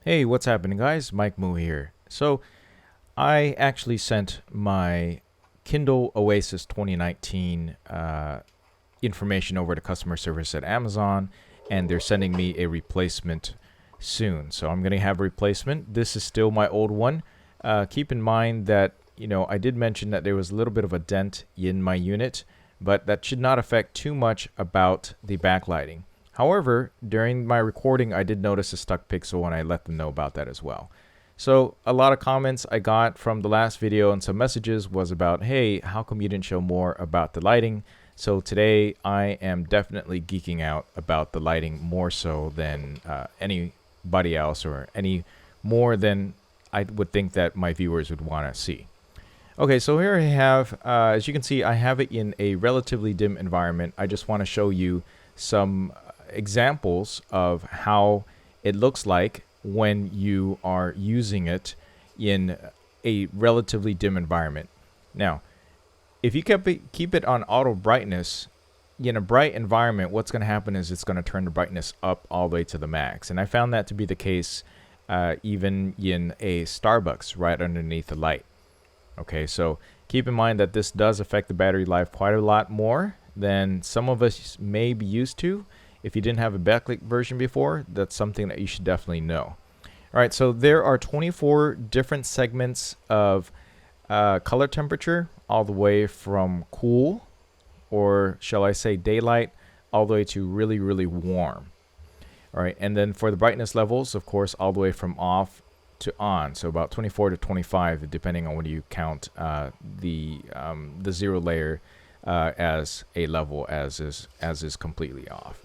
Hey, what's happening, guys? Mike Moo here. So, I actually sent my Kindle Oasis 2019 information over to customer service at Amazon, and they're sending me a replacement soon. So, I'm going to have a replacement. This is still my old one. Keep in mind that, I did mention that there was a little bit of a dent in my unit, but that should not affect too much about the backlighting. However, during my recording, I did notice a stuck pixel and I let them know about that as well. So a lot of comments I got from the last video and some messages was about, hey, how come you didn't show more about the lighting? So today I am definitely geeking out about the lighting more so than anybody else or any more than I would think that my viewers would want to see. Okay, so here I have, as you can see, I have it in a relatively dim environment. I just want to show you some examples of how it looks like when you are using it in a relatively dim environment. Now, if you keep it on auto brightness, in a bright environment, what's going to happen is it's going to turn the brightness up all the way to the max. And I found that to be the case even in a Starbucks right underneath the light. Okay, so keep in mind that this does affect the battery life quite a lot more than some of us may be used to. If you didn't have a backlit version before, that's something that you should definitely know. All right, so there are 24 different segments of color temperature, all the way from cool, or shall I say daylight, all the way to really, really warm. All right, and then for the brightness levels, of course, all the way from off to on, so about 24 to 25, depending on whether you count the zero layer as a level as is completely off.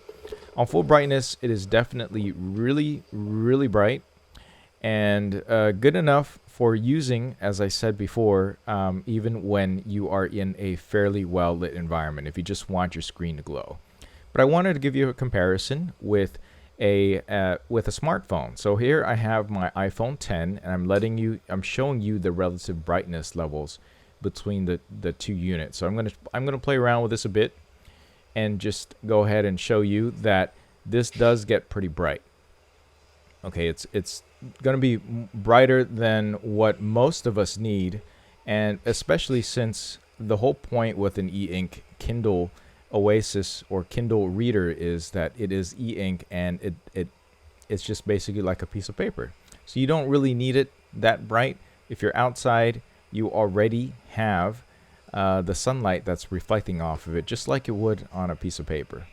On full brightness, it is definitely really, really bright and good enough for using, as I said before, even when you are in a fairly well-lit environment, if you just want your screen to glow. But I wanted to give you a comparison with a smartphone. So here I have my iPhone 10, and I'm showing you the relative brightness levels between the two units. So I'm gonna play around with this a bit and just go ahead and show you that this does get pretty bright. Okay, it's going to be brighter than what most of us need, and especially since the whole point with an e-ink Kindle Oasis or Kindle reader is that it is e-ink, and it's just basically like a piece of paper. So you don't really need it that bright. If you're outside, you already have the sunlight that's reflecting off of it, just like it would on a piece of paper.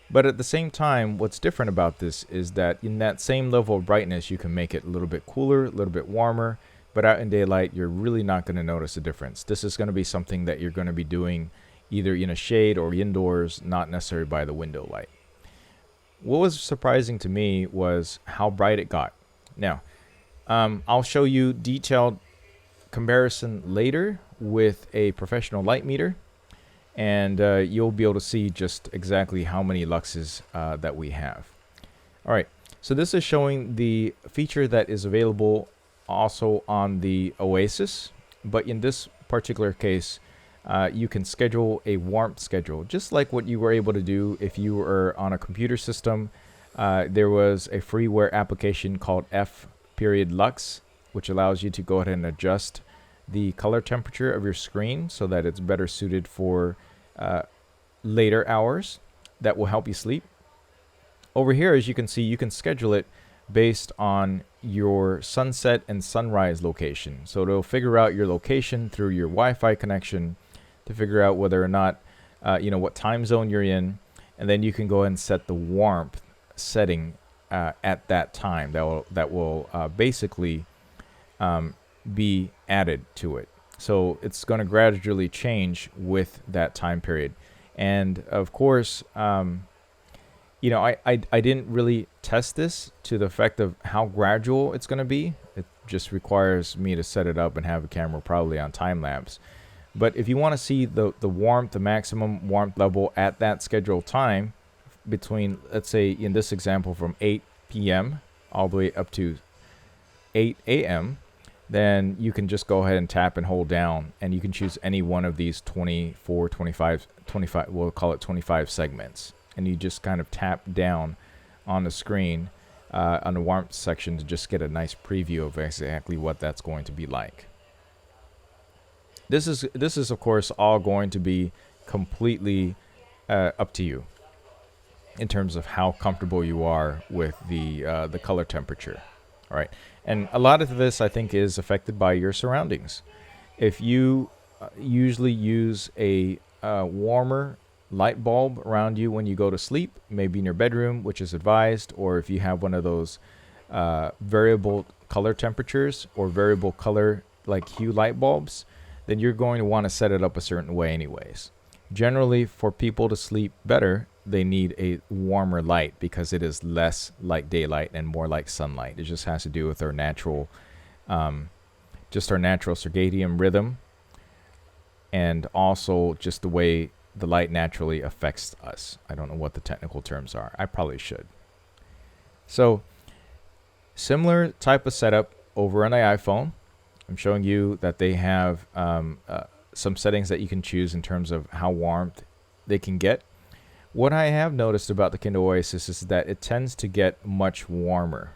But at the same time, what's different about this is that in that same level of brightness, you can make it a little bit cooler, a little bit warmer, but out in daylight, you're really not going to notice a difference. This is going to be something that you're going to be doing either in a shade or indoors, not necessarily by the window light. What was surprising to me was how bright it got. Now, I'll show you detailed comparison later with a professional light meter, and you'll be able to see just exactly how many luxes that we have. All right, so this is showing the feature that is available also on the Oasis, but in this particular case, you can schedule a warmth schedule, just like what you were able to do if you were on a computer system. There was a freeware application called Period Lux, which allows you to go ahead and adjust the color temperature of your screen so that it's better suited for later hours. That will help you sleep. Over here, as you can see, you can schedule it based on your sunset and sunrise location. So it'll figure out your location through your Wi-Fi connection to figure out whether or not, what time zone you're in. And then you can go ahead and set the warmth setting at that time. That will basically be added to it. So it's going to gradually change with that time period. And of course, I didn't really test this to the effect of how gradual it's going to be. It just requires me to set it up and have a camera probably on time lapse. But if you want to see the warmth, the maximum warmth level at that scheduled time between, let's say in this example, from 8 p.m. all the way up to 8 a.m., then you can just go ahead and tap and hold down, and you can choose any one of these 24, 25, we'll call it 25 segments. And you just kind of tap down on the screen on the warmth section to just get a nice preview of exactly what that's going to be like. This is of course all going to be completely up to you in terms of how comfortable you are with the color temperature. All right, and a lot of this I think is affected by your surroundings. If you usually use a warmer light bulb around you when you go to sleep, maybe in your bedroom, which is advised, or if you have one of those variable color temperatures or variable color like hue light bulbs, then you're going to want to set it up a certain way anyways. Generally, for people to sleep better, they need a warmer light because it is less like daylight and more like sunlight. It just has to do with our natural, just our natural circadian rhythm, and also just the way the light naturally affects us. I don't know what the technical terms are. I probably should. So, similar type of setup over on the iPhone. I'm showing you that they have some settings that you can choose in terms of how warm they can get. What I have noticed about the Kindle Oasis is that it tends to get much warmer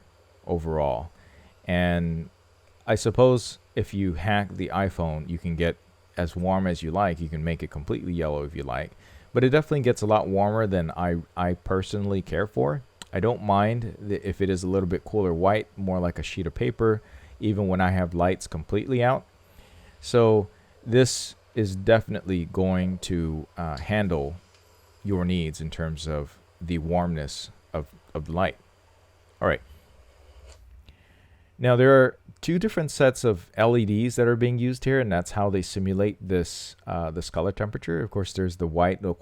overall. And I suppose if you hack the iPhone, you can get as warm as you like. You can make it completely yellow if you like. But it definitely gets a lot warmer than I personally care for. I don't mind if it is a little bit cooler white, more like a sheet of paper, even when I have lights completely out. So this is definitely going to handle your needs in terms of the warmness of light. All right. Now there are two different sets of LEDs that are being used here, and that's how they simulate this this color temperature. Of course, there's the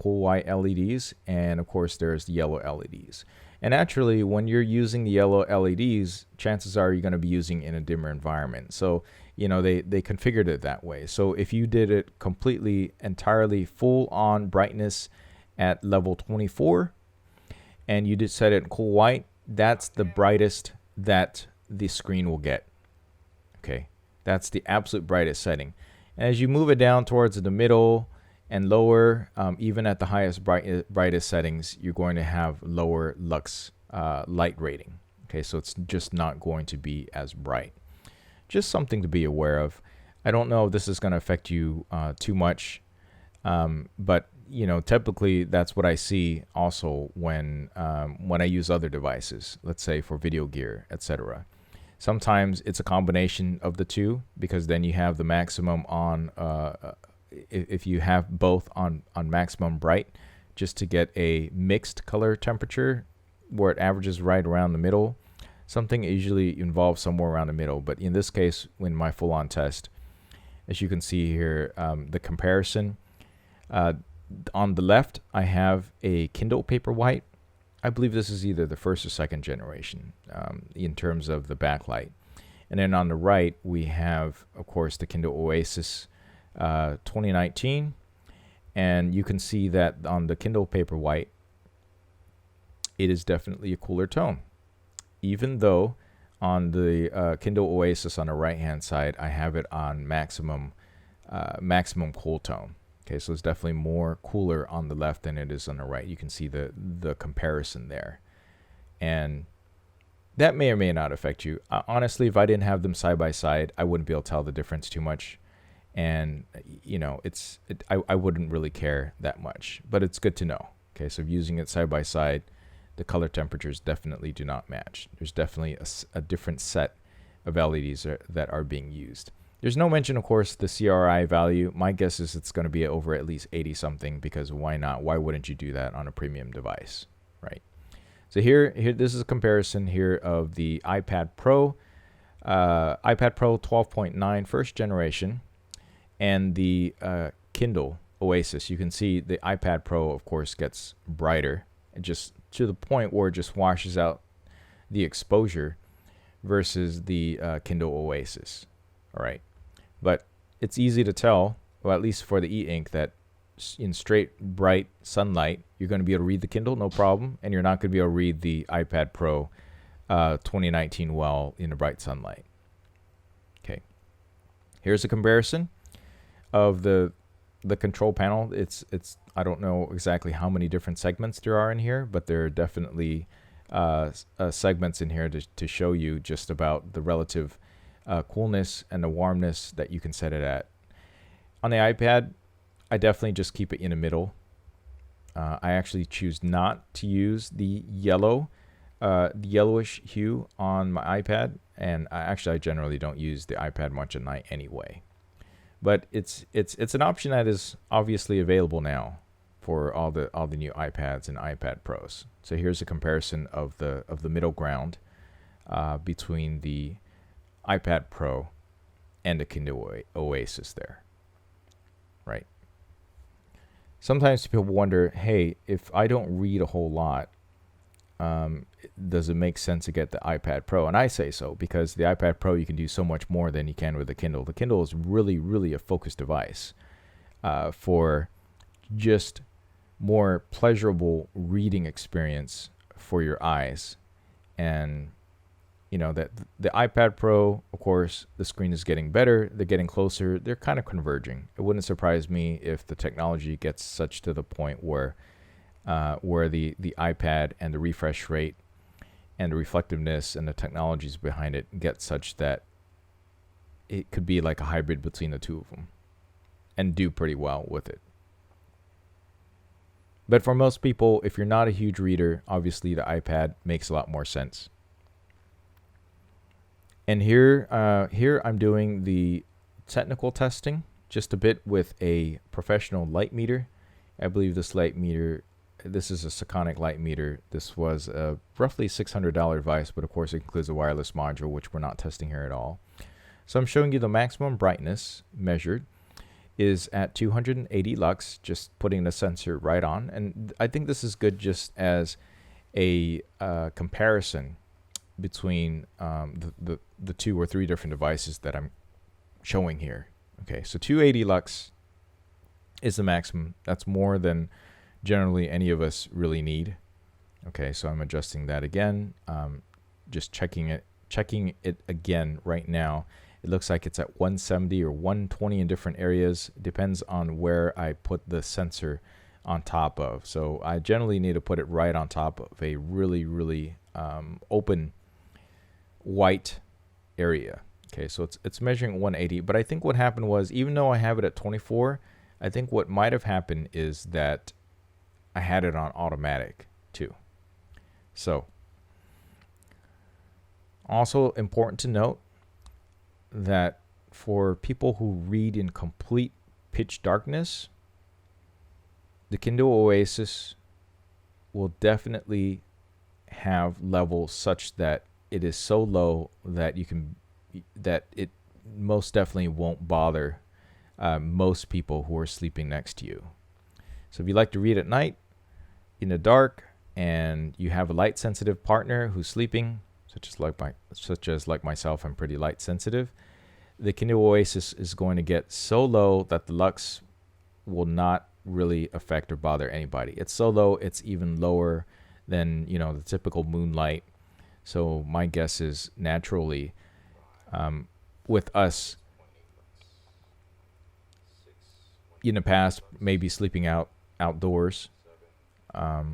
cool white LEDs, and of course there's the yellow LEDs. And naturally, when you're using the yellow LEDs, chances are you're going to be using in a dimmer environment. So, you know, they configured it that way. So if you did it completely, entirely full on brightness at level 24, and you did set it in cool white, that's the brightest that the screen will get. Okay, that's the absolute brightest setting. And as you move it down towards the middle and lower, even at the highest brightest settings, you're going to have lower lux light rating. Okay, so it's just not going to be as bright. Just something to be aware of. I don't know if this is going to affect you too much, but you know, typically that's what I see also when I use other devices, let's say for video gear, etc. Sometimes it's a combination of the two, because then you have the maximum on if you have both on maximum bright, just to get a mixed color temperature where it averages right around the middle. Something usually involves somewhere around the middle, but in this case, in my full-on test, as you can see here, the comparison, on the left, I have a Kindle Paperwhite. I believe this is either the first or second generation in terms of the backlight. And then on the right, we have, of course, the Kindle Oasis 2019. And you can see that on the Kindle Paperwhite, it is definitely a cooler tone. Even though on the Kindle Oasis on the right-hand side, I have it on maximum cool tone. Okay, so it's definitely more cooler on the left than it is on the right. You can see the comparison there. And that may or may not affect you. Honestly, if I didn't have them side by side, I wouldn't be able to tell the difference too much. And, you know, I wouldn't really care that much. But it's good to know. Okay, so using it side by side, the color temperatures definitely do not match. There's definitely a different set of LEDs that are being used. There's no mention, of course, the CRI value. My guess is it's going to be over at least 80 something, because why not? Why wouldn't you do that on a premium device, right? So here this is a comparison here of the iPad Pro 12.9 first generation, and the Kindle Oasis. You can see the iPad Pro, of course, gets brighter, and just to the point where it just washes out the exposure, versus the Kindle Oasis. All right. But it's easy to tell, well, at least for the e-ink, that in straight bright sunlight, you're going to be able to read the Kindle, no problem, and you're not going to be able to read the iPad Pro 2019 well in the bright sunlight. Okay. Here's a comparison of the control panel. It's I don't know exactly how many different segments there are in here, but there are definitely segments in here to show you just about the relative coolness and the warmness that you can set it at. On the iPad, I definitely just keep it in the middle. I actually choose not to use the yellowish hue on my iPad, and I generally don't use the iPad much at night anyway. But it's an option that is obviously available now for all the new iPads and iPad Pros. So here's a comparison of the middle ground between the iPad Pro and the Kindle Oasis there, right? Sometimes people wonder, hey, if I don't read a whole lot, does it make sense to get the iPad Pro? And I say so, because the iPad Pro, you can do so much more than you can with the Kindle. The Kindle is really, really a focused device for just more pleasurable reading experience for your eyes. And that the iPad Pro, of course, the screen is getting better, they're getting closer, they're kind of converging. It wouldn't surprise me if the technology gets such to the point where the iPad and the refresh rate and the reflectiveness and the technologies behind it get such that it could be like a hybrid between the two of them and do pretty well with it. But for most people, if you're not a huge reader, obviously the iPad makes a lot more sense. And here I'm doing the technical testing just a bit with a professional light meter. I believe this light meter, this is a Sekonic light meter. This was a roughly $600 device, but of course it includes a wireless module, which we're not testing here at all. So I'm showing you the maximum brightness measured is at 280 lux, just putting the sensor right on. And I think this is good just as a comparison between the two or three different devices that I'm showing here. Okay, so 280 lux is the maximum. That's more than generally any of us really need. Okay, so I'm adjusting that again. Just checking it again right now. It looks like it's at 170 or 120 in different areas. It depends on where I put the sensor on top of. So I generally need to put it right on top of a really, really open white area. Okay, so it's measuring 180, but I think what happened was, even though I have it at 24, I think what might have happened is that I had it on automatic too. So also important to note that for people who read in complete pitch darkness, the Kindle Oasis will definitely have levels such that it is so low that it most definitely won't bother most people who are sleeping next to you. So if you like to read at night in the dark and you have a light sensitive partner who's sleeping, such as like myself, I'm pretty light sensitive, the Kindle Oasis is going to get so low that the lux will not really affect or bother anybody. It's so low, it's even lower than the typical moonlight. So my guess is naturally, with us in the past, maybe sleeping outdoors, our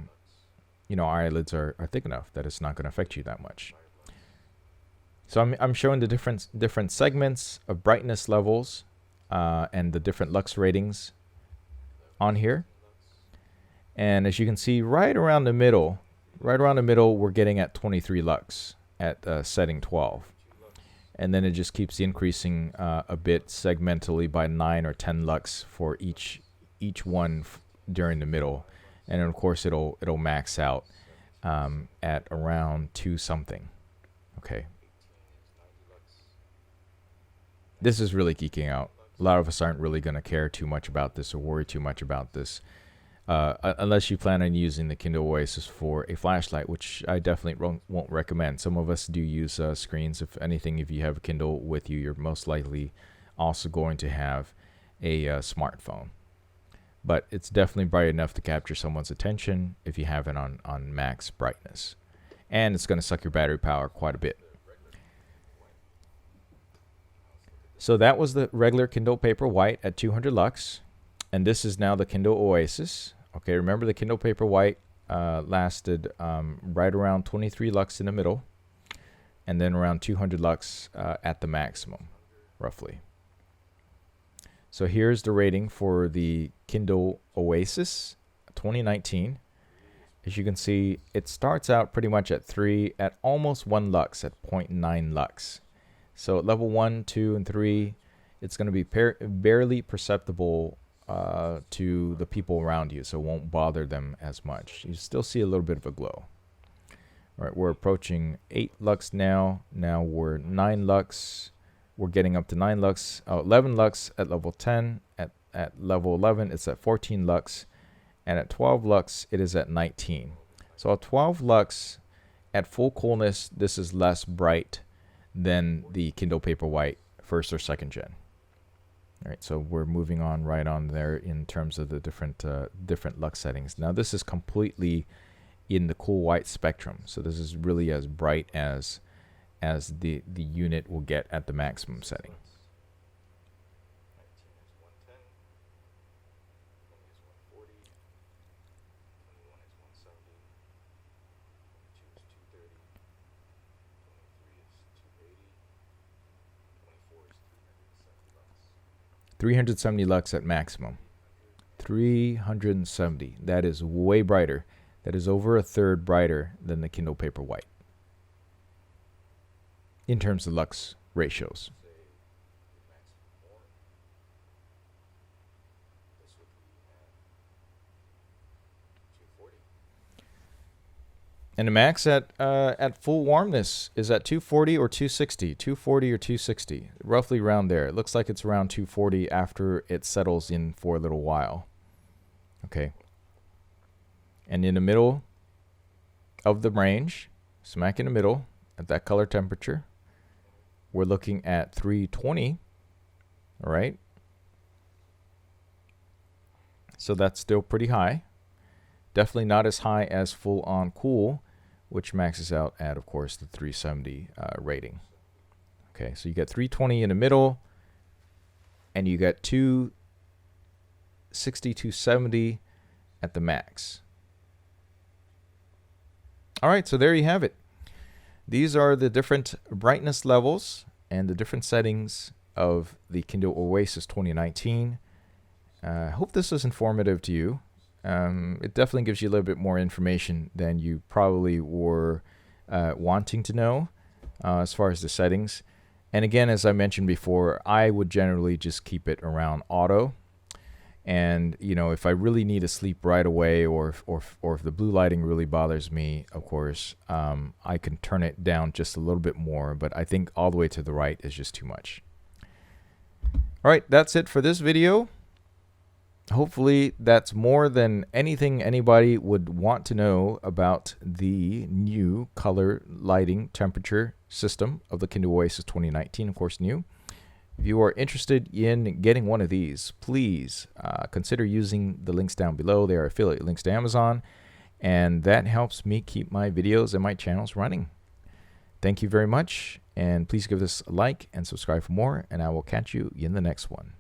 eyelids are thick enough that it's not going to affect you that much. So I'm showing the different segments of brightness levels and the different lux ratings on here. And as you can see, right around the middle, we're getting at 23 lux at setting 12. And then it just keeps increasing a bit segmentally by 9 or 10 lux for each one during the middle. And then of course it'll max out at around 2 something. Okay. This is really geeking out. A lot of us aren't really going to care too much about this or worry too much about this. Unless you plan on using the Kindle Oasis for a flashlight, which I definitely won't recommend. Some of us do use screens. If anything, if you have a Kindle with you, you're most likely also going to have a smartphone. But it's definitely bright enough to capture someone's attention if you have it on max brightness. And it's going to suck your battery power quite a bit. So that was the regular Kindle Paperwhite at 200 lux. And this is now the Kindle Oasis. Okay, remember the Kindle Paperwhite lasted right around 23 lux in the middle, and then around 200 lux at the maximum, roughly. So here's the rating for the Kindle Oasis 2019. As you can see, it starts out pretty much at 3 at almost 1 lux, at 0.9 lux. So at level 1, 2, and 3, it's going to be barely perceptible to the people around you, so it won't bother them as much. You still see a little bit of a glow. All right, we're approaching 8 lux now. Now we're 9 lux. We're getting up to 9 lux. 11 lux at level 10. At level 11, it's at 14 lux. And at 12 lux, it is at 19. So at 12 lux, at full coolness, this is less bright than the Kindle Paperwhite 1st or 2nd gen. All right, so we're moving on right on there in terms of the different lux settings. Now this is completely in the cool white spectrum, so this is really as bright as the unit will get at the maximum setting. $370 lux at maximum. 370. That is way brighter. That is over a third brighter than the Kindle Paperwhite in terms of lux ratios. And the max at full warmness is at 240 or 260. 240 or 260, roughly around there. It looks like it's around 240 after it settles in for a little while. Okay. And in the middle of the range, smack in the middle, at that color temperature, we're looking at 320. All right. So that's still pretty high. Definitely not as high as full on cool, which maxes out at, of course, the 370 rating. Okay, so you get 320 in the middle, and you get 260, 270 at the max. All right, so there you have it. These are the different brightness levels and the different settings of the Kindle Oasis 2019. I hope this was informative to you. It definitely gives you a little bit more information than you probably were wanting to know as far as the settings. And again, as I mentioned before, I would generally just keep it around auto. And, you know, if I really need to sleep right away, or if the blue lighting really bothers me, of course, I can turn it down just a little bit more. But I think all the way to the right is just too much. All right, that's it for this video. Hopefully that's more than anything anybody would want to know about the new color lighting temperature system of the Kindle Oasis 2019, of course new. If you are interested in getting one of these, please consider using the links down below. They are affiliate links to Amazon, and that helps me keep my videos and my channels running. Thank you very much, and please give this a like and subscribe for more, and I will catch you in the next one.